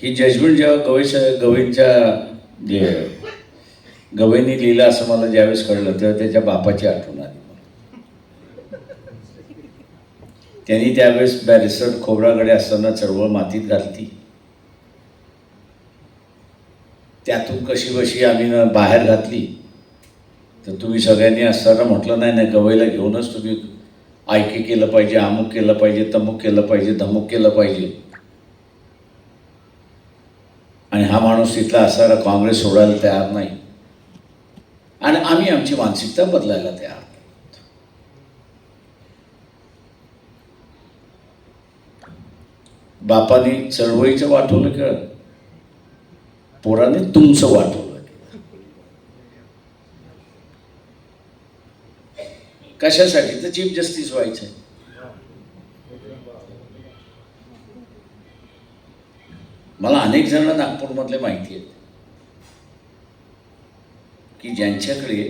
ही judgement जेव्हा गवईंनी लिहिलं असं मला ज्यावेळेस कळलं तेव्हा त्याच्या बापाची आठवण आली. त्यांनी त्यावेळेस बॅरिस्टर खोब्रागडे असताना चळवळ मातीत घातली. त्यातून कशी बशी आम्ही बाहेर घातली. तर तुम्ही सगळ्यांनी असताना म्हटलं नाही नाही गवईला घेऊनच तुम्ही आयके केलं पाहिजे, अमुक केलं पाहिजे, तमुक केलं पाहिजे, धमुक केलं पाहिजे. आणि हा माणूस तिथला असताना काँग्रेस सोडायला तयार नाही आणि आम्ही आमची मानसिकता बदलायला तयार. बापाने चळवळीचं वाटवलं किंवा पोराने तुमचं वाटवलं. कशासाठी? तर चीफ जस्टिस व्हायचंय. मला अनेक जण नागपूरमधले माहिती आहेत की ज्यांच्याकडे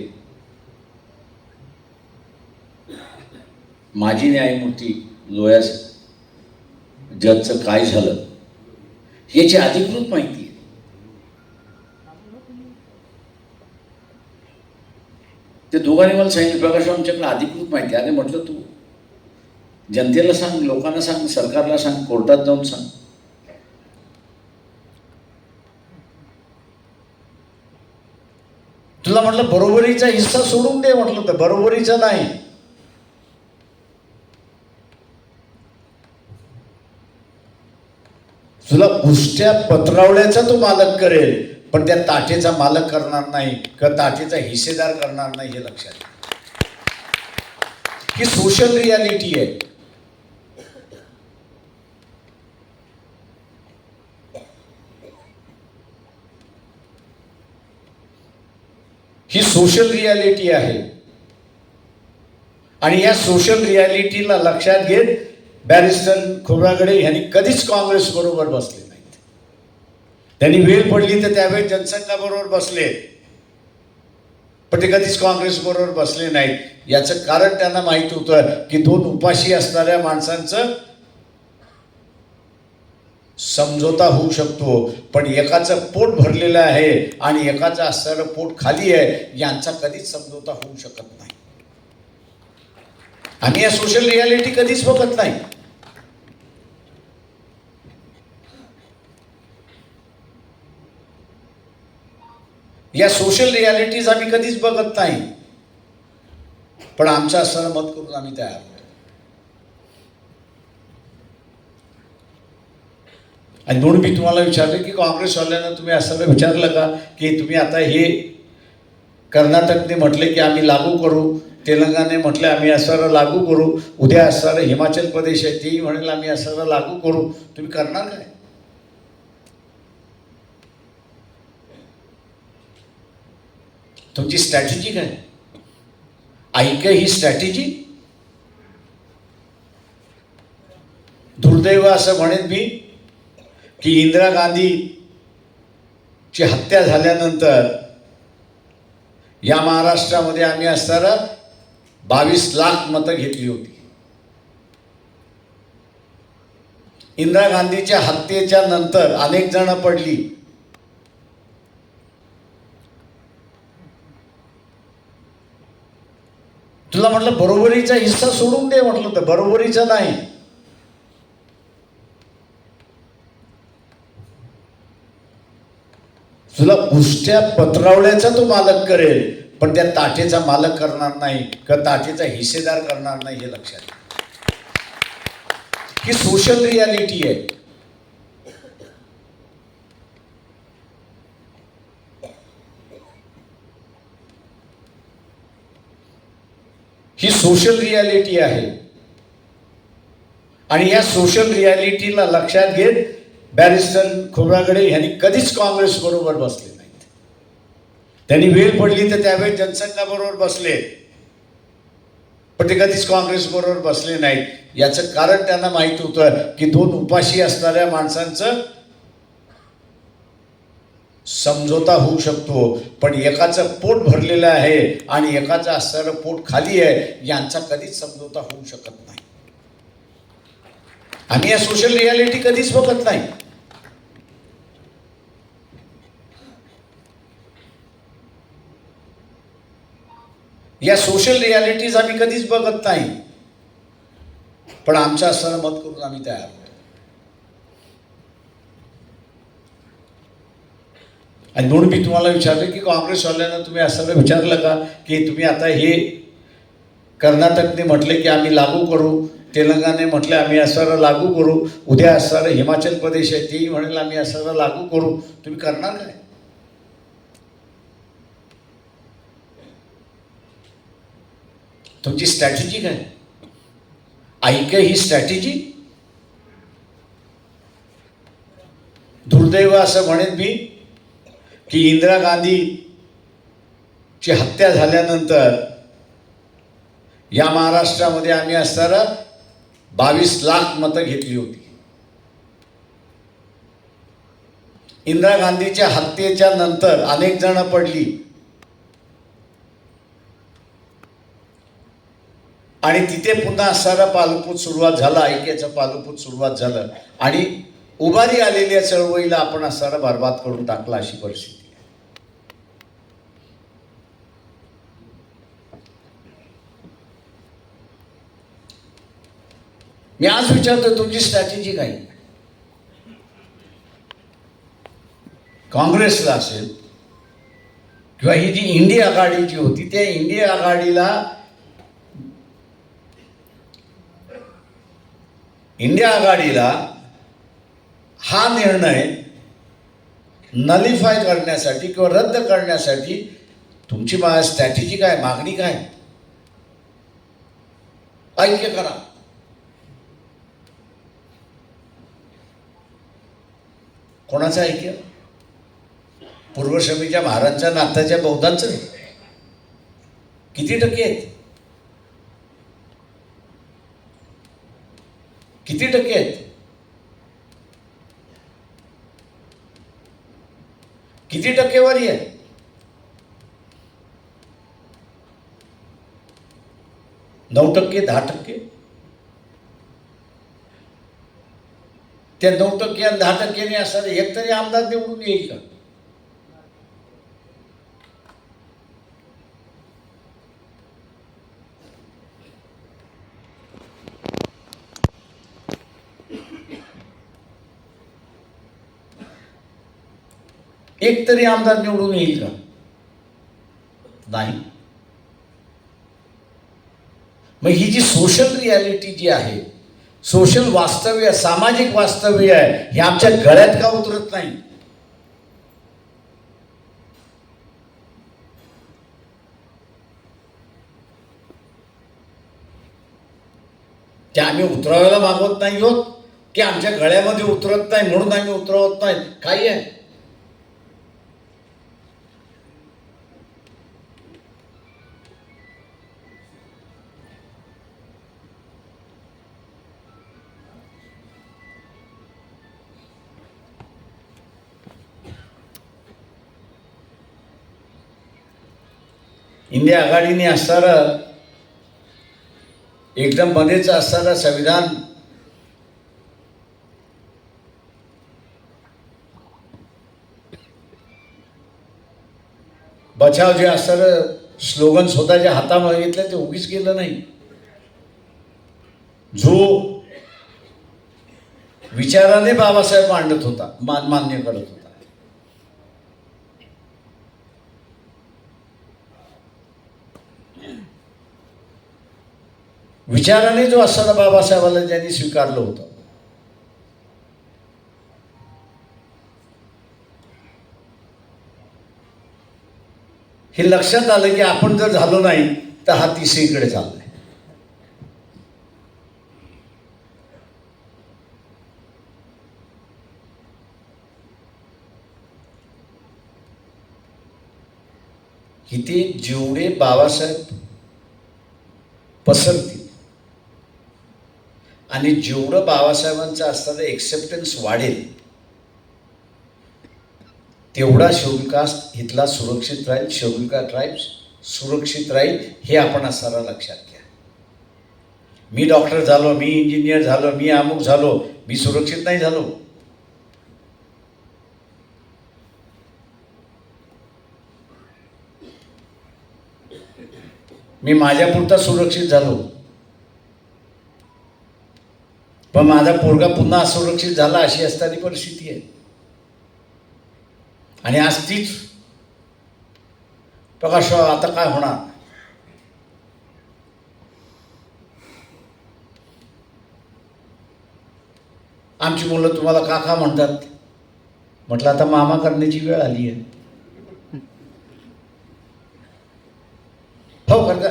माजी न्यायमूर्ती लोया जजचं काय झालं याची अधिकृत माहिती आहे. ते दोघांनी मला सांगितलं प्रकाश आमच्याकडे अधिकृत माहिती आहे. म्हटलं तू जनतेला सांग, लोकांना सांग, सरकारला सांग, कोर्टात जाऊन सांग. तुला म्हटलं बरोबरीचा हिस्सा सोडून दे, म्हटलं तर बरोबरीचा नाही. तुला उष्ट्या पत्रावळ्याचा तो मालक करेल पण त्या ताटेचा मालक करणार नाही किंवा ताटेचा हिस्सेदार करणार नाही, हे लक्षात घ्या. ही सोशल रियालिटी आहे. ही सोशल रियालिटी आहे आणि या सोशल रियालिटीला लक्षात घेत बॅरिस्टर खोब्रागडे यांनी कधीच काँग्रेस बरोबर बसले नाहीत. त्यांनी वेळ पडली तर त्यावेळेस जनसंघाबरोबर बसले पण ते कधीच काँग्रेस बरोबर बसले नाहीत. याचं कारण त्यांना माहित होतं की दोन उपाशी असणाऱ्या माणसांचं समझोता होऊ शकतो पण एकाचं पोट भरलेलं आहे आणि एकाचं असणारं पोट खाली आहे, यांचा कधीच समझोता होऊ शकत नाही. आम्ही या सोशल रियालिटी कधीच बघत नाही. या सोशल रियालिटीज आम्ही कधीच बघत नाही पण आमचं असणारं मत करून आम्ही तयार होतो. आणि म्हणून मी तुम्हाला विचारलं की काँग्रेसवाल्यांना तुम्ही असं विचारलं का की तुम्ही आता हे कर्नाटकने म्हटले की आम्ही लागू करू, तेलंगणाने म्हटले आम्ही असणारं लागू करू, उद्या असणारं हिमाचल प्रदेश आहे तेही म्हणेल आम्ही असणारं लागू करू, तुम्ही करणार काय? तुमची स्ट्रॅटेजी काय? ऐक ही स्ट्रॅटेजी? दुर्दैव असं म्हणेन मी की इंदिरा गांधीची हत्या झाल्यानंतर या महाराष्ट्रामध्ये आम्ही असणारा 22 लाख मतं घेतली होती. इंदिरा गांधीच्या हत्येच्या नंतर अनेक जण पडली. तुला म्हटलं बरोबरीचा हिस्सा सोडून दे, म्हटलं तर बरोबरीचा नाही. तुला उष्ट्या पत्रावळ्याचा तो मालक करेल पण त्या ताटेचा मालक करणार नाही किंवा ताटेचा हिस्सेदार करणार नाही, हे लक्षात घ्या. ही सोशल रियालिटी आहे. ही सोशल रियालिटी आहे आणि या सोशल रियालिटीला लक्षात घेत बॅरिस्टर खोब्रागडे यांनी कधीच काँग्रेस बरोबर बसले नाहीत. त्यांनी वेळ पडली तर त्यावेळेस जनसंघाबरोबर बसले पण ते कधीच काँग्रेस बरोबर बसले नाहीत. याचं कारण त्यांना माहित होतं की दोन उपाशी असणाऱ्या माणसांचं समझोता होऊ शकतो पण एकाचं पोट भरलेलं आहे आणि एकाचं असणारं पोट खाली आहे, यांचा कधीच समझोता होऊ शकत नाही. आम्ही या सोशल रियालिटी कधीच बघत नाही. या सोशल रियालिटीज आम्ही कधीच बघत नाही, पण आमचं असणारं मत करून आम्ही तयार होतो. आणि म्हणून मी तुम्हाला विचारलं की काँग्रेसवाल्यांना तुम्ही असं विचारलं का की तुम्ही आता हे कर्नाटकने म्हटले की आम्ही लागू करू, तेलंगणाने म्हटले आम्ही असणारं लागू करू, उद्या असणारं हिमाचल प्रदेश आहे तेही म्हणेल आम्ही असणारं लागू करू, तुम्ही करणार काय? तुमची स्ट्रॅटेजी काय? ऐक्य ही स्ट्रॅटेजी? दुर्दैव असं म्हणेन मी की इंदिरा गांधीची हत्या झाल्यानंतर या महाराष्ट्रामध्ये आम्ही असताना 22 लाख मतं घेतली होती. इंदिरा गांधीच्या हत्येच्या नंतर अनेक जण पडली आणि तिथे पुन्हा असणारा पालपूत सुरुवात झाला, ऐक्याचं पालपूत सुरुवात झालं आणि उभारी आलेल्या चळवळीला आपण असणारा बरबाद करून टाकला, अशी परिस्थिती. मी आज विचारतो तुमची स्ट्रॅटेजी काय? काँग्रेसला असेल किंवा ही जी इंडिया आघाडी जी होती त्या इंडिया आघाडीला हा निर्णय नलिफाय करण्यासाठी किंवा रद्द करण्यासाठी तुमची स्ट्रॅटेजी काय, मागणी काय? ऐक्य करा. कोणाचं ऐक्य? पूर्वश्रमीच्या महाराजांच्या नाथाच्या बौद्धांचं? किती टक्के आहेत? किती टक्के आहेत? किती टक्केवारी आहे? नऊ टक्के, 10%? त्या 9% आणि 10%ने असणारे एक तरी आमदार निवडून येईल का? एक तरी आमदार निवडून येईल का? नाही. मग ही जी सोशल रियालिटी जी आहे, सोशल वास्तव्य, सामाजिक वास्तव्य आहे, हे आमच्या गळ्यात का उतरत नाही? ते आम्ही उतरवायला मागवत नाही होत की आमच्या गळ्यामध्ये उतरत नाही म्हणून आम्ही उतरवत नाही? काही आहे? इंडिया आघाडीने असणारं एकदम मध्येच असणारं संविधान बचाव जे असणारं स्लोगन स्वतःच्या हातामध्ये घेतलं ते उगीच केलं नाही. जो विचाराने बाबासाहेब मांडत होता, मान्य करत होता, विचाराने जो असणारा बाबासाहेबाला ज्यांनी स्वीकारलं होतं, हे लक्षात आलं की आपण जर झालो नाही तर हा तिसरीकडे चाललाय. इथे जेवढे बाबासाहेब पसरतील आणि जेवढं बाबासाहेबांचं असणारं एक्सेप्टन्स वाढेल तेवढा शेड्यूल कास्ट इथला सुरक्षित राहील, शेड्यूल कास्ट ट्राईब्स सुरक्षित राहील, हे आपण असणारा लक्षात घ्या. मी डॉक्टर झालो, मी इंजिनियर झालो, मी अमुक झालो, मी सुरक्षित नाही झालो. मी माझ्यापुरता सुरक्षित झालो, पण माझा पोरगा पुन्हा असुरक्षित झाला अशी असणारी परिस्थिती आहे. आणि आज तीच प्रकाशराव आता काय होणार? आमची मुलं तुम्हाला काका म्हणतात. म्हटलं आता मामा करण्याची वेळ आली आहे. हो कर का?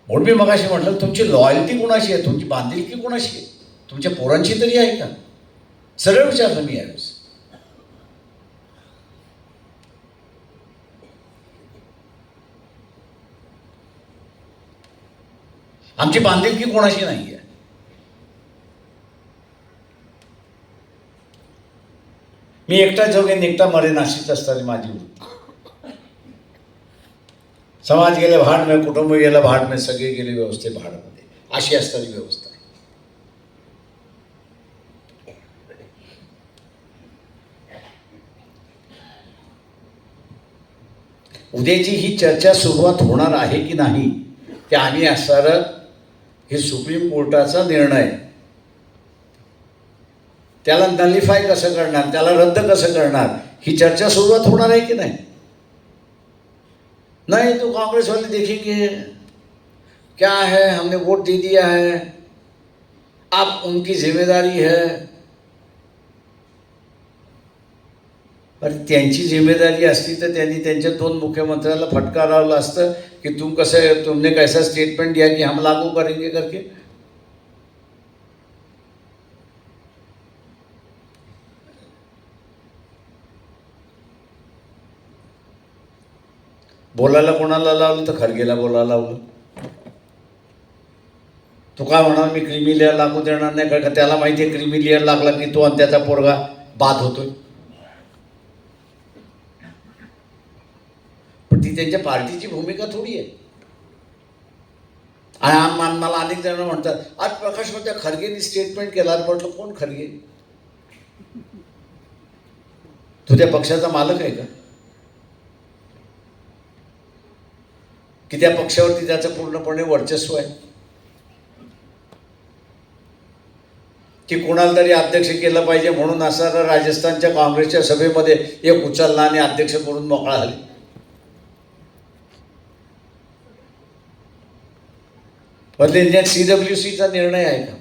म्हणून मी मगाशी म्हटलं तुमची लॉयल्टी कोणाशी आहे, तुमची बांधिलकी कोणाशी आहे, तुमच्या पोरांची तरी आहे का? सरळ विचारलं मी यावेळेस. आमची बांधिलकी कोणाशी नाही आहे. मी एकटा जगेन एकटा मरेन अशीच असताना माझी वृत्ती. समाज गेले भाड में, कुटुंब गेलं भाड में, सगळे गेले व्यवस्थे भाडमध्ये, अशी असणारी व्यवस्था आहे. उद्याची ही चर्चा सुरुवात होणार आहे की नाही ते आम्ही असणारं हे सुप्रीम कोर्टाचा निर्णय, त्याला नलिफाय कसं करणार, त्याला रद्द कसं करणार, ही चर्चा सुरुवात होणार आहे की नाही? नहीं तो कांग्रेस वाले देखेंगे क्या है, हमने वोट दे दिया है, अब उनकी जिम्मेदारी है. अरे त्यांची जिम्मेदारी असती तर त्यांनी त्यांच्या 2 मुख्यमंत्र्याला फटकारावलं असतं की तुमने कैसा स्टेटमेंट दिया कि हम लागू करेंगे करके. बोलायला कोणाला लावलं तर खरगेला बोलायला लावलं. तो काय म्हणा मी क्रीमी लेअर लागू देणार नाही, कारण त्याला माहिती आहे क्रीमी लेअर लागला की तो आणि त्याचा पोरगा बाद होतोय. पण ती त्यांच्या पार्टीची भूमिका थोडी आहे. आणि मला अनेक जण म्हणतात आज प्रकाश त्या खरगेनी स्टेटमेंट केला. म्हटलं कोण खरगे? तो त्या पक्षाचा मालक आहे का? की त्या पक्षावरती त्याचं पूर्णपणे वर्चस्व आहे? की कोणाला तरी अध्यक्ष केलं पाहिजे म्हणून असं राजस्थानच्या काँग्रेसच्या सभेमध्ये एक उचलला आणि अध्यक्ष करून मोकळा झाले. पण त्यांच्यात CWCचा निर्णय आहे का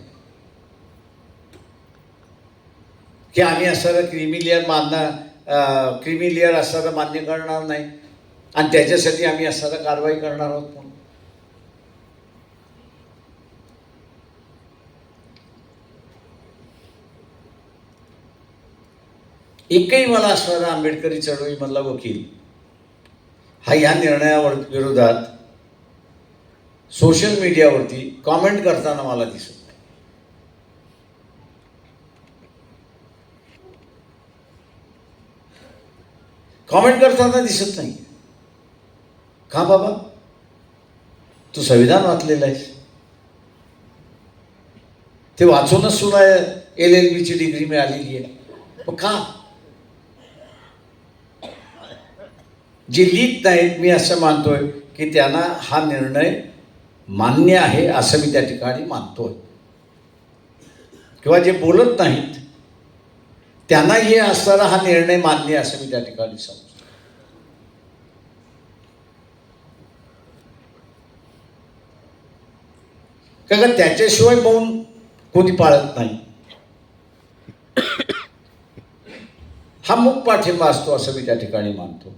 की आम्ही असणारं क्रीमी लेअर असणारं मान्य करणार नाही आणि त्याच्यासाठी आम्ही असणारं कारवाई करणार आहोत म्हणून? एकही मला असणारा आंबेडकरी चळवळीमधला वकील हा या निर्णयावर विरोधात सोशल मीडियावरती कॉमेंट करताना मला दिसत नाही. कॉमेंट करताना दिसत नाही. का बाबा? तू संविधान वाचलेलं आहेस, ते वाचूनच तुला LLBची डिग्री मिळालेली आहे. मग का जे लिहित नाहीत, मी असं मानतोय की त्यांना हा निर्णय मान्य आहे असं मी त्या ठिकाणी मानतोय. किंवा जे बोलत नाहीत त्यांनाही असणारा हा निर्णय मान्य असं मी त्या ठिकाणी समजतो. कारण त्याच्याशिवाय मौन कोणी पाळत नाही. हा मूक पाठिंबा असतो असं मी त्या ठिकाणी मानतो.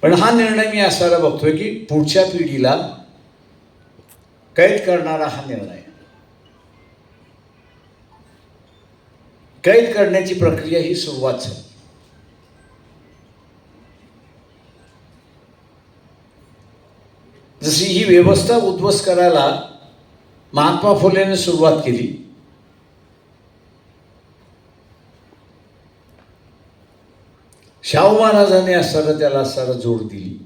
पण हा निर्णय मी असायला बघतोय की पुढच्या पिढीला कैद करणारा हा निर्णय. कैद करण्याची प्रक्रिया ही सुरुवात झाली. जशी ही व्यवस्था उद्ध्वस्त करायला महात्मा फुलेने सुरुवात केली, शाहू महाराजांनी असताना त्याला असताना जोड दिली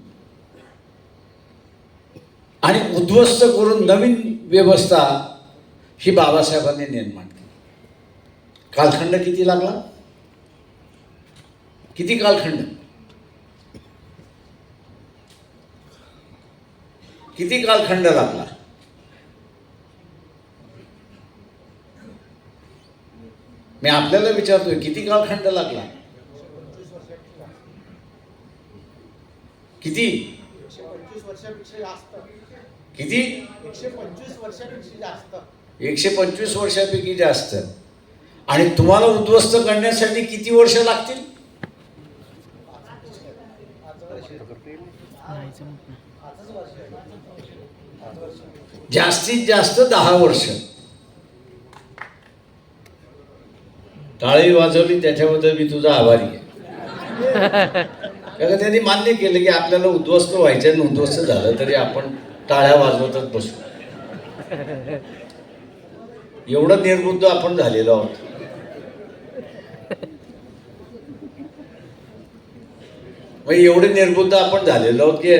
आणि उद्ध्वस्त करून नवीन व्यवस्था ही बाबासाहेबांनी निर्माण केली. कालखंड किती लागला? किती कालखंड, किती कालखंड लागला. मी आपल्याला विचारतोय किती कालखंड लागला. किती 125 वर्षापेक्षा जास्त. किती 125 वर्षापेक्षा जास्त. 125 वर्षापैकी जास्त. आणि तुम्हाला उद्ध्वस्त करण्यासाठी किती वर्ष लागतील. जास्तीत जास्त 10 वर्ष. टाळी वाजवली त्याच्याबद्दल मी तुझा आभारी आहे. कारण त्यांनी मान्य केलं की आपल्याला उद्ध्वस्त व्हायचं आणि उद्ध्वस्त झालं तरी आपण टाळ्या वाजवतच बसू. एवढं निर्बुद्ध आपण झालेलो आहोत. मग एवढे निर्बुद्ध आपण झालेलो आहोत की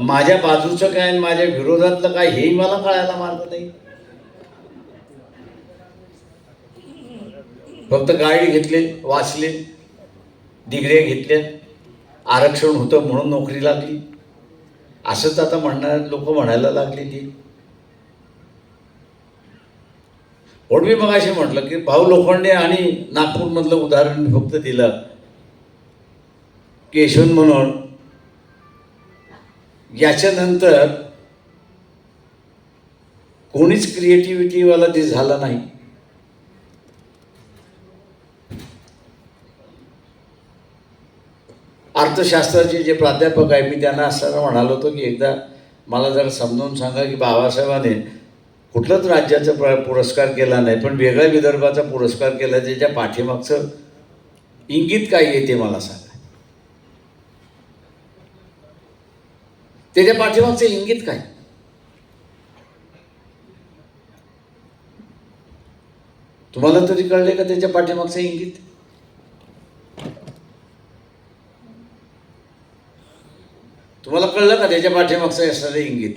माझ्या बाजूचं काय आणि माझ्या विरोधातलं काय हेही मला कळायला मार्ग नाही. फक्त गाडी घेतले, वाचले, डिग्र्या घेतल्या, आरक्षण होतं म्हणून नोकरी लागली, असंच आता म्हणणार लोक म्हणायला लागलेली. पण मी मगाशी म्हटलं की भाऊ लोखंडे आणि नागपूरमधलं उदाहरण मी फक्त दिलं की यशवंत म्हणून. याच्यानंतर कोणीच क्रिएटिव्हिटीवाला ते झाला नाही. अर्थशास्त्राचे जे प्राध्यापक आहे मी त्यांना असताना म्हणालो होतो की एकदा मला जरा समजावून सांगा की बाबासाहेबांनी कुठलंच राज्याचा पुरस्कार केला नाही पण वेगळ्या विदर्भाचा पुरस्कार केला, त्याच्या पाठीमागचं इंगित काय आहे ते मला सांगा. त्याच्या पाठीमागचं इंगित काय. तुम्हाला तरी कळले का त्याच्या पाठीमागचं इंगित. तुम्हाला कळलं का त्याच्या पाठीमागचं असणारं इंगित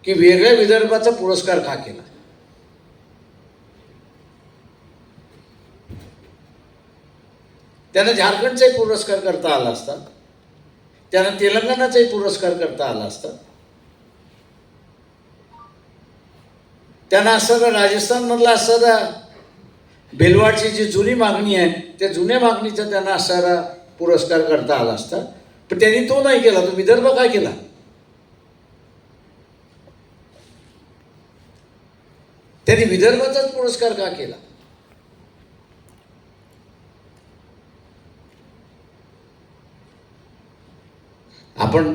की वेगळ्या विदर्भाचा पुरस्कार का केला. त्यांना झारखंडचाही पुरस्कार करता आला असता, त्यांना तेलंगणाचाही पुरस्कार करता आला असता, त्यांना असताना राजस्थानमधला असताना भिलवाडची जी जुनी मागणी आहे त्या जुन्या मागणीचा त्यांना असणारा पुरस्कार करता आला असता. पण त्यांनी तो नाही केला. तो विदर्भ काय केला. त्यांनी विदर्भाचाच पुरस्कार का केला. आपण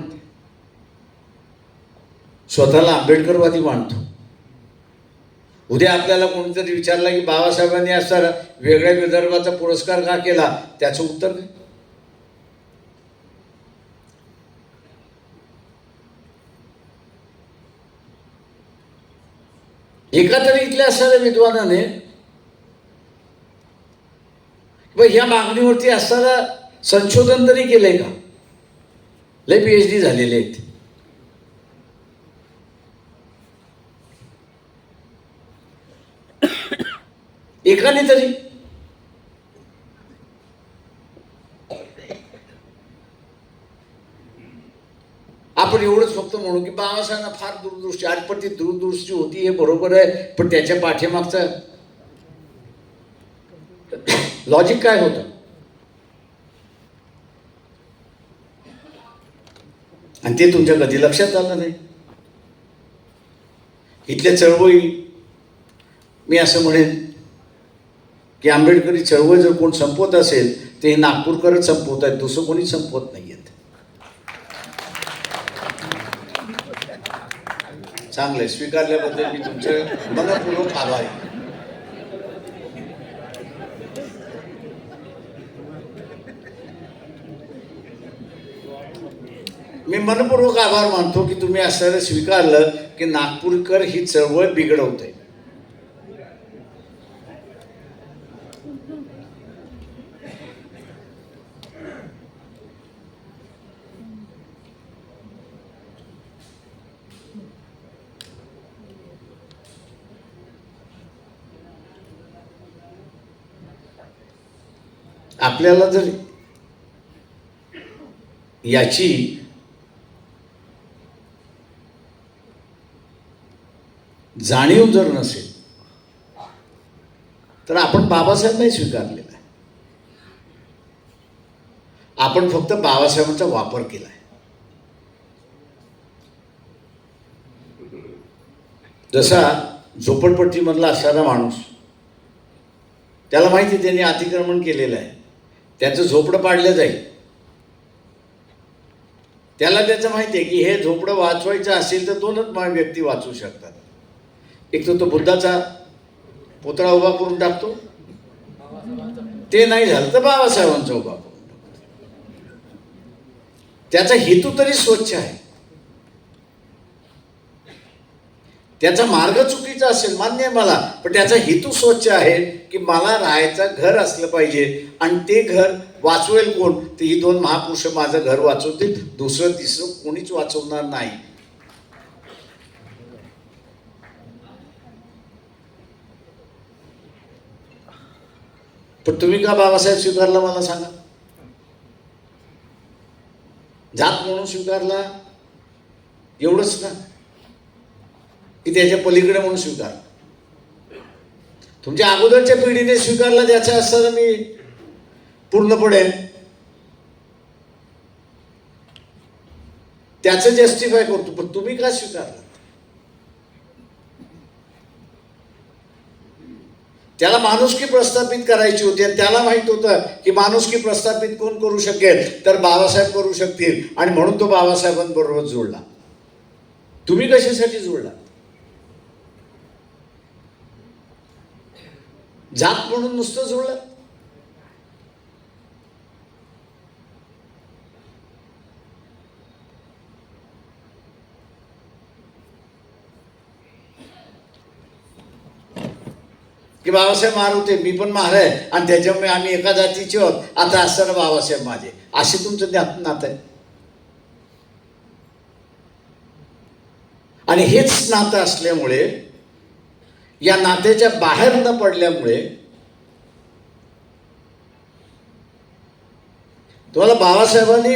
स्वतःला आंबेडकरवादी मानतो. उद्या आपल्याला कोणीतरी विचारलं की बाबासाहेबांनी असताना वेगळ्या विदर्भाचा पुरस्कार का केला, त्याचं उत्तर काय. एका तरी इथल्या असणाऱ्या विद्वानाने ह्या मागणीवरती असताना संशोधन तरी केलंय का. लय PhD झालेले आहेत. एकाने तरी. आपण एवढंच फक्त म्हणू की बाबासाहेबांना फार दूरदृष्टी, आज पण ती दूरदृष्टी होती हे बरोबर आहे, पण त्याच्या पाठीमागचं लॉजिक काय होतं. आणि ते तुमच्या कधी लक्षात आलं नाही. इथल्या चळवळी मी असं म्हणेन की आंबेडकरी चळवळ जर कोण संपवत असेल तर हे नागपूरकरच संपवत आहेत, दुसरं कोणी संपवत नाही आहेत. चांगलंय, स्वीकारल्याबद्दल मी तुमचे मनपूर्वक आभारी. मी मनपूर्वक आभार मानतो की तुम्ही असं स्वीकारलं की नागपूरकर ही चळवळ बिघडवते. आपल्याला जर याची जाणीव जर नसेल तर आपण बाबासाहेब नाही स्वीकारलेला आहे. आपण फक्त बाबासाहेबांचा वापर केला आहे. जसा झोपडपट्टीमधला असणारा माणूस, त्याला माहिती आहे त्यांनी अतिक्रमण केलेलं आहे, त्याचं झोपडं पाडलं जाईल. त्याला त्याचं माहिती आहे की हे झोपडं वाचवायचं असेल तर दोनच व्यक्ती वाचवू शकतात. एक तर तो बुद्धाचा पुतळा उभा करून टाकतो, ते नाही झालं तर बाबासाहेबांचा उभा करून टाकतो. त्याचा हेतू तरी स्वच्छ आहे. त्याचा मार्ग चुकीचा असेल मान्य आहे मला, पण त्याचा हेतू स्वच्छ आहे की मला राहायचं घर असलं पाहिजे आणि ते घर वाचवेल कोण, तर ही दोन महापुरुष माझं घर वाचवतील, दुसरं तिसरं कोणीच वाचवणार नाही. पण तुम्ही का बाबासाहेब स्वीकारला मला सांगा? जात म्हणून स्वीकारला एवढंच ना, की त्याच्या पलीकडे म्हणून स्वीकार. तुमच्या अगोदरच्या पिढीने स्वीकारला त्याचं असताना मी पूर्णपणे त्याचं जस्टिफाय करतो, पण तुम्ही का स्वीकारला? त्याला माणुसकी प्रस्थापित करायची होती आणि त्याला माहित होतं की माणुसकी प्रस्थापित कोण करू शकेल, तर बाबासाहेब करू शकतील, आणि म्हणून तो बाबासाहेबांबरोबर जोडला. तुम्ही कशासाठी जोडला? जात म्हणून नुसतं जोडलं? की बाबासाहेब महार होते, मी पण महार आहे आणि त्याच्यामुळे आम्ही एका जातीचे आहोत, आता असताना बाबासाहेब माझे, असे तुमचं नातं आहे. आणि हेच नातं असल्यामुळे, या नात्याच्या बाहेर न पडल्यामुळे तुम्हाला बाबासाहेबांनी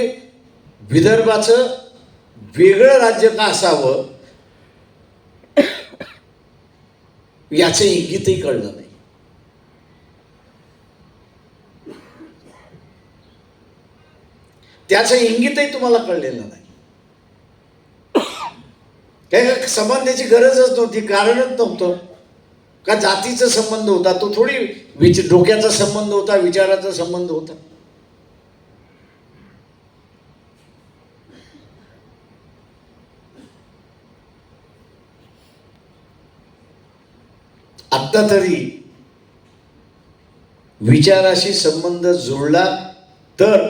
विदर्भाचं वेगळं राज्य का असावं याचं इंगितही कळलं नाही. त्याचं इंगितही तुम्हाला कळलेलं नाही. काही संबंधाची गरजच नव्हती, कारणच नव्हतं. का जातीचा संबंध होता, तो थोडी डोक्याचा संबंध होता, विचाराचा संबंध होता. आत्ता तरी विचाराशी संबंध जुळला तर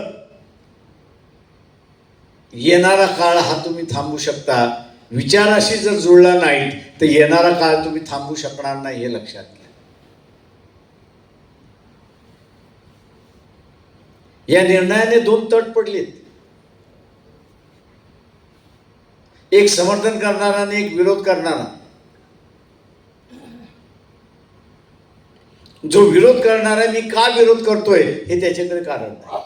येणारा काळ हा तुम्ही थांबू शकता. विचाराशी जर जुळला नाही तर येणारा काळ तुम्ही थांबू शकणार नाही, हे लक्षात घ्या. या निर्णयाने दोन तट पडलेत, एक समर्थन करणारा आणि एक विरोध करणारा. जो विरोध करणारा मी का विरोध करतोय हे त्याच्याकडे कारण नाही.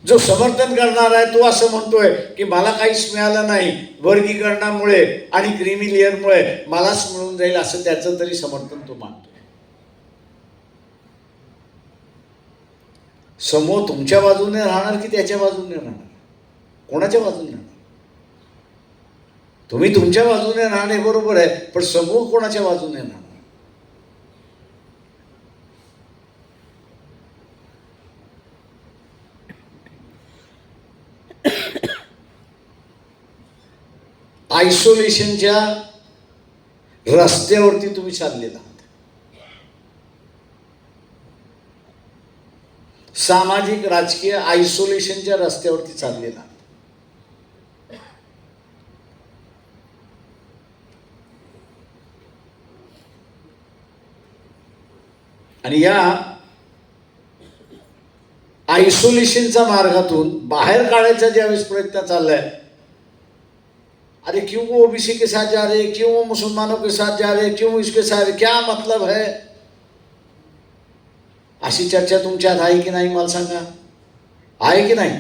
जो समर्थन करणार आहे तो असं म्हणतोय की मला काहीच मिळालं नाही, वर्गीकरणामुळे आणि क्रीमी लेअरमुळे मलाच मिळून जाईल, असं त्याचं तरी समर्थन तो मानतोय. समूह तुमच्या बाजूने राहणार की त्याच्या बाजूने राहणार? कोणाच्या बाजूने राहणार? तुम्ही तुमच्या बाजूने राहणे बरोबर आहे, पण समूह कोणाच्या बाजूने राहणार? आयसोलेशनच्या रस्त्यावरती तुम्ही चाललेला आहात. सामाजिक राजकीय आयसोलेशनच्या रस्त्यावरती चाललेला आहात. आणि या आयसोलेशनच्या मार्गातून बाहेर काढायचा ज्यावेळेस प्रयत्न चाललाय, अरे क्यों वो ओबीसी के साथ जा रहे, क्यों वो मुसलमानों के साथ जा रहे, क्यों इसके साथ, क्या मतलब है? अशी चर्चा तुमच्यात आहे की नाही मला सांगा, आहे की नाही?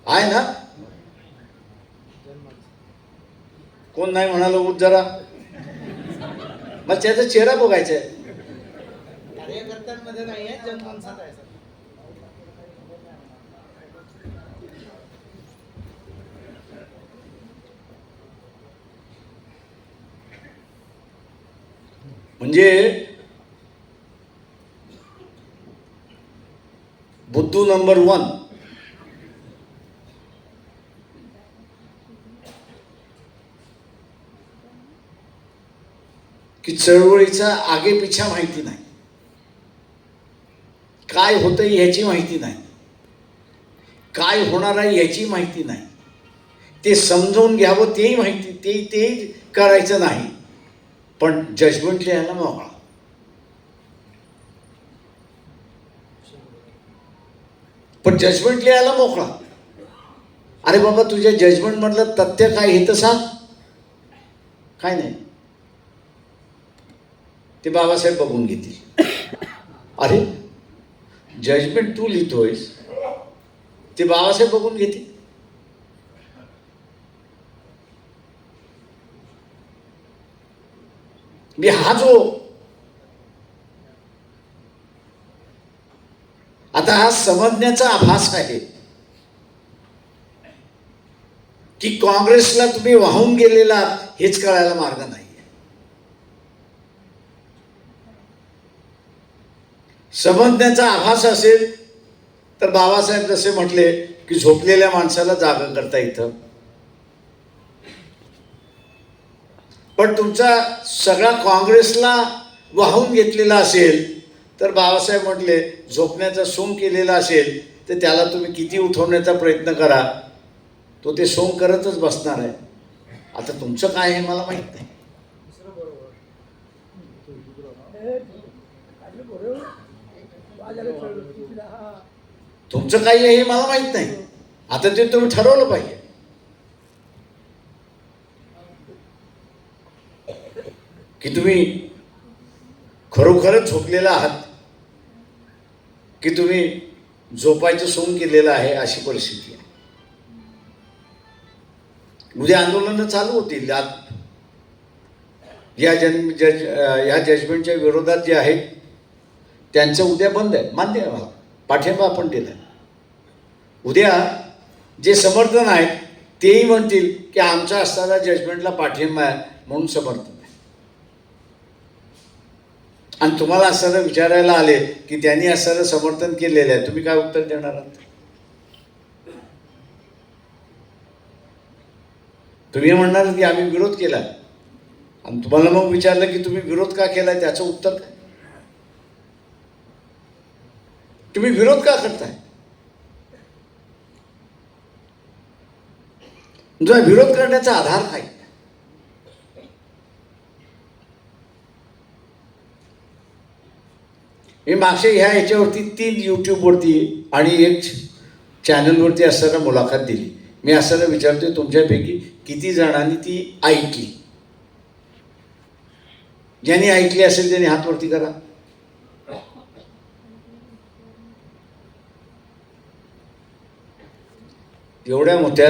आहे ना? कोण नाही म्हणाल उठ जरा, मग त्याचा चेहरा बघायचा आहे. कार्यकर्त्यांमध्ये नाही आहे, जनमानसात आहे सर. म्हणजे बुद्धू नंबर 1 की चळवळीचा आगे पिछा माहिती नाही, काय होतंय याची माहिती नाही, काय होणार आहे याची माहिती नाही, ते समजावून घ्यावं तेही माहिती, तेही करायचं नाही, पण जजमेंट लिहायला मोकळा. पण जजमेंट लिहायला मोकळा. अरे बाबा, तुझ्या जजमेंट मधलं तथ्य काय हे तर सांग. काय नाही, ते बाबासाहेब बघून घेतील. अरे जजमेंट तू लिहितोयस, ते बाबासाहेब बघून घेतील. मी हा जो आता हा समजण्याचा आभास आहे की काँग्रेसला तुम्ही वाहून गेलेला हेच कळायला मार्ग नाही. समजण्याचा आभास असेल तर बाबासाहेब जसे म्हटले की झोपलेल्या माणसाला जागा करता येतं. पण तुमचा सगळा काँग्रेसला वाहून घेतलेला असेल तर बाबासाहेब म्हटले झोपण्याचा सोंग केलेला असेल तर त्याला तुम्ही किती उठवण्याचा प्रयत्न करा, तो ते सोंग करतच बसणार आहे. आता तुमचं काय आहे मला माहित नाही. तुमचं काय आहे हे मला माहित नाही. आता ते तुम्ही ठरवलं पाहिजे की तुम्ही खरोखरच झोपलेला आहात की तुम्ही झोपायचं सोंग केलेलं आहे, अशी परिस्थिती आहे. उद्या आंदोलनं चालू होतील. या जजमेंटच्या विरोधात जे आहेत त्यांचं उद्या बंद आहे, मान्य आहे मला, पाठिंबा आपण दिला. उद्या जे समर्थन आहेत तेही म्हणतील की आमचा असणारा जजमेंटला पाठिंबा आहे म्हणून समर्थन आहे. आणि तुम्हाला असं विचारायला आले की त्यांनी असं समर्थन केलेलं आहे, तुम्ही काय उत्तर देणार आहात? तुम्ही म्हणणार की आम्ही विरोध केला, आणि तुम्हाला मग विचारलं की तुम्ही विरोध का केलाय, त्याचं उत्तर काय? तुम्ही विरोध का करताय? तुमचा विरोध करण्याचा आधार काय? मी मागच्या ह्याच्यावरती 3 यूट्यूबवरती आणि 1 चॅनलवरती असताना मुलाखत दिली. मी असताना विचारतोय तुमच्यापैकी किती जणांनी ती ऐकली? ज्यांनी ऐकली असेल त्यांनी हात वरती करा. एवढ्या मोठ्या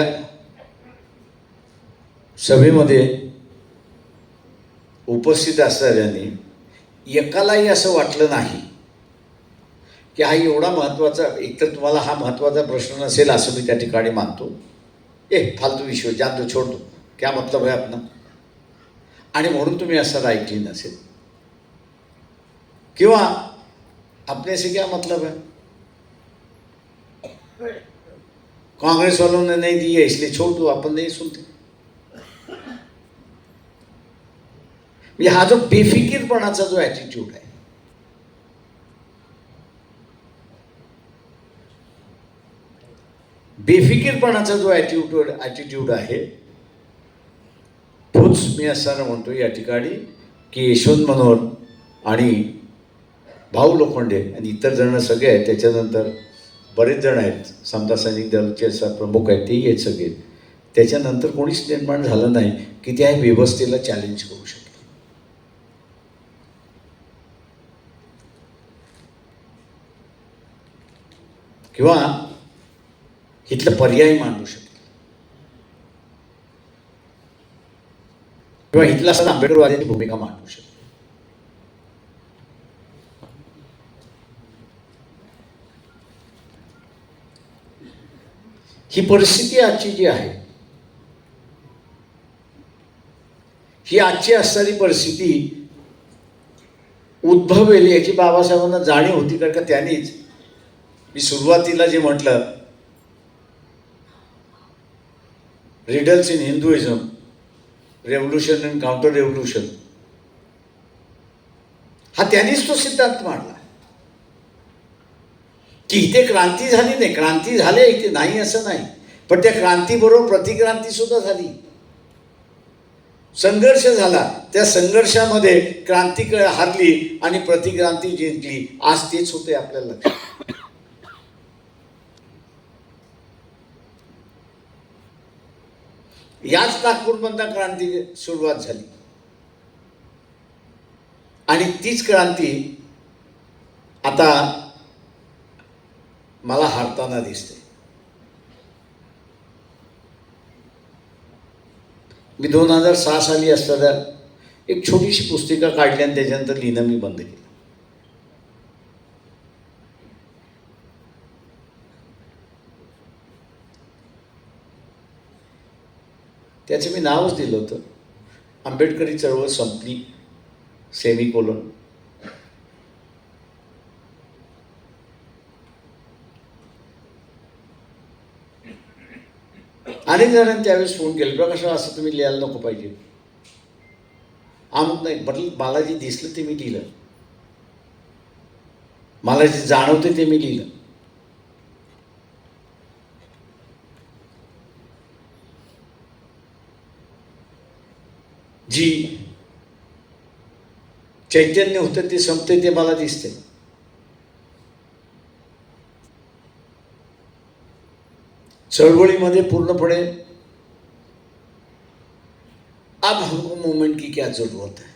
सभेमध्ये उपस्थित असणाऱ्यांनी एकालाही असं वाटलं नाही की हा एवढा महत्त्वाचा, एकतर तुम्हाला हा महत्त्वाचा प्रश्न नसेल असं मी त्या ठिकाणी मानतो. फालतू विषय जान दो, छोड़ दो, क्या मतलब है अपना, आणि म्हणून तुम्ही असं ऐकली नसेल. किंवा अपने से क्या मतलब है, कांग्रेस वालों ने नहीं दी है इसलिए छोड़ दो, अपन नहीं सुनते. हा जो बेफिकीरपणाचा जो ॲटिट्यूड आहे, बेफिकीरपणाचा जो ॲटिट्यूड आहे, तोच मी असताना म्हणतो या ठिकाणी की यशवंत मनोहर आणि भाऊ लोखंडे आणि इतर जण सगळे आहेत, त्याच्यानंतर बरेच जण आहेत, समता सैनिक दलाचे प्रमुख आहेत, तेही आहेत सगळे. त्याच्यानंतर कोणीच निर्माण झालं नाही की त्या व्यवस्थेला चॅलेंज करू शकेल. किंवा इथलं पर्याय मांडू शकेल किंवा इथला असं आंबेडकरवाद्यांची भूमिका मांडू शकेल. ही परिस्थिती आजची जी आहे, ही आजची असणारी परिस्थिती उद्भवेल याची बाबासाहेबांना जाणीव होती. कारण का त्यांनीच, मी सुरुवातीला जे म्हटलं, riddles in Hinduism, revolution and counter revolution, हा त्यांनीच तो सिद्धांत मांडला की इथे क्रांती झाली नाही, क्रांती झाली इथे नाही असं नाही, पण त्या क्रांतीबरोबर प्रतिक्रांती सुद्धा झाली, संघर्ष झाला. त्या संघर्षामध्ये क्रांती हारली आणि प्रतिक्रांती जिंकली. आज तेच होते आपल्या लक्षात. याच नागपूरमधून क्रांती सुरुवात झाली आणि तीच क्रांती आता मला हारताना दिसते. मी 2006 साली असताना एक छोटीशी पुस्तिका काढली आणि त्याच्यानंतर लिहिणं मी बंद केलं. त्याचं मी नावच दिलं होतं, आंबेडकरी चळवळ संपली, सेमिकोलन. अनेक जणांनी त्यावेळेस फोन केले, प्रकाश असं तुम्ही लिहायला नको पाहिजे. अमुक नाही म्हटलं, मला जे दिसलं ते मी लिहिलं, मला जे जाणवते ते मी लिहिलं. जी चैतन्य होतं ते संपते ते मला दिसते. चळवळीमध्ये पूर्णपणे अब हमको मूवमेंट की क्या जरूरत है,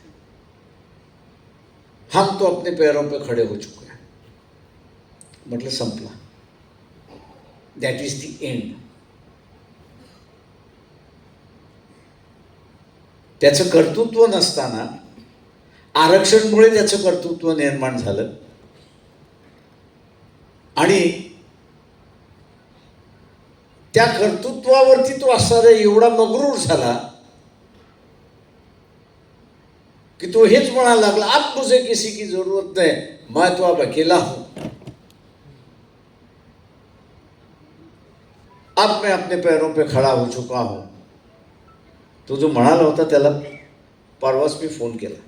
हम तो अपने पैरों पे खड़े हो चुके हैं. म्हटलं संपला, दॅट इज द एंड. त्याचं कर्तृत्व नसताना आरक्षणमुळे त्याचं कर्तृत्व निर्माण झालं आणि त्या कर्तृत्वावरती तो असणारा एवढा मगरूर झाला कि तो हेच म्हणायला लागला, अब मुझे किसी की जरूरत नहीं, मैं तो अब अकेला हूं, अब मैं अपने पैरों पे खड़ा हो चुका हूं. तो जो म्हणाला होता त्याला परवाच मी फोन केला,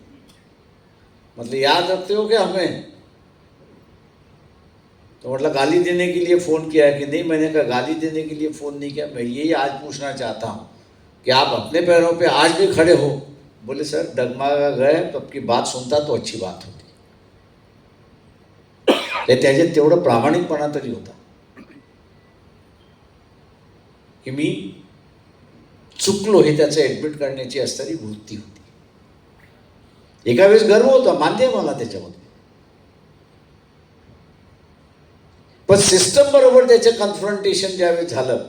मतलब याद रखते हो क्या हमें? तो मतलब गाली देने के लिए फ़ोन किया है कि नहीं? मैंने कहा गाली देने के लिए फ़ोन नहीं किया, मैं यही आज पूछना चाहता हूँ कि आप अपने पैरों पे आज भी खड़े हो. बोले सर डगमगा गए, तो आपकी बात सुनता तो अच्छी बात होती. त्याच्यात तेवढं प्रामाणिकपणा तरी होता की मी चुकलो हे त्याचं ॲडमिट करण्याची असणारी वृत्ती होती. एका वेळेस गर्व होता, मान्य आहे मला त्याच्यामध्ये, पण सिस्टम बरोबर त्याचं कन्फ्रंटेशन ज्यावेळेस झालं,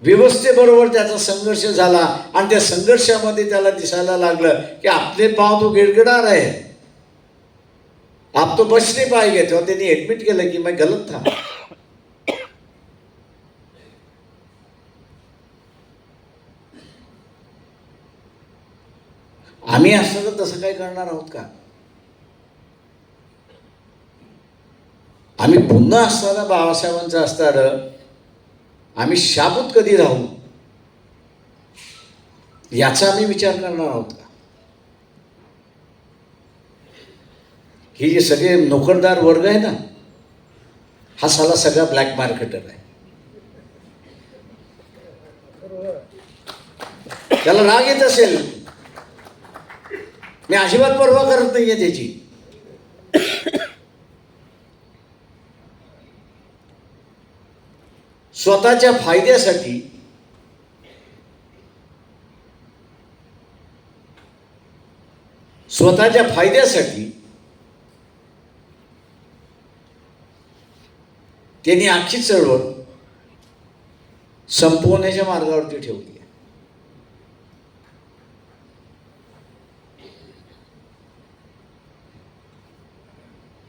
व्यवस्थेबरोबर त्याचा संघर्ष झाला आणि त्या संघर्षामध्ये त्याला दिसायला लागलं की आपले पांव तो गिड़गिड़ा रहे हैं, आप तो बच नहीं पाएंगे. तेव्हा त्यांनी ऍडमिट केलं की मैं गलत था. आम्ही असताना तसं काय करणार आहोत का? आम्ही पुन्हा असताना बाबासाहेबांचं असताना आम्ही शाबूत कधी राहू याचा आम्ही विचार करणार आहोत का? हे जे सगळे नोकरदार वर्ग आहे ना, हा साला सगळा ब्लॅक मार्केटर आहे. त्याला राग येत असेल, मी अजिबात पर्वा करत नाहीये त्याची. स्वतःच्या फायद्यासाठी त्यांनी आखी चळवळ संपवण्याच्या मार्गावरती ठेवली आहे.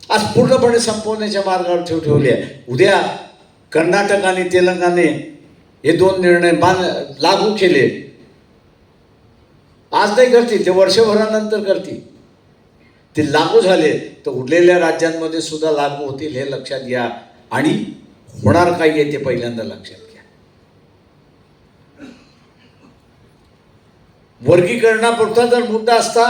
आज पूर्णपणे संपवण्याच्या मार्गावर ठेवली आहे. उद्या कर्नाटक आणि तेलंगणाने हे 2 निर्णय लागू केले. आज नाही करतील, ते वर्षभरानंतर करतील. ते लागू झाले तर उरलेल्या राज्यांमध्ये सुद्धा लागू होतील, हे लक्षात घ्या. आणि होणार काय आहे ते पहिल्यांदा लक्षात घ्या. वर्गीकरणापुरता जर मुद्दा असता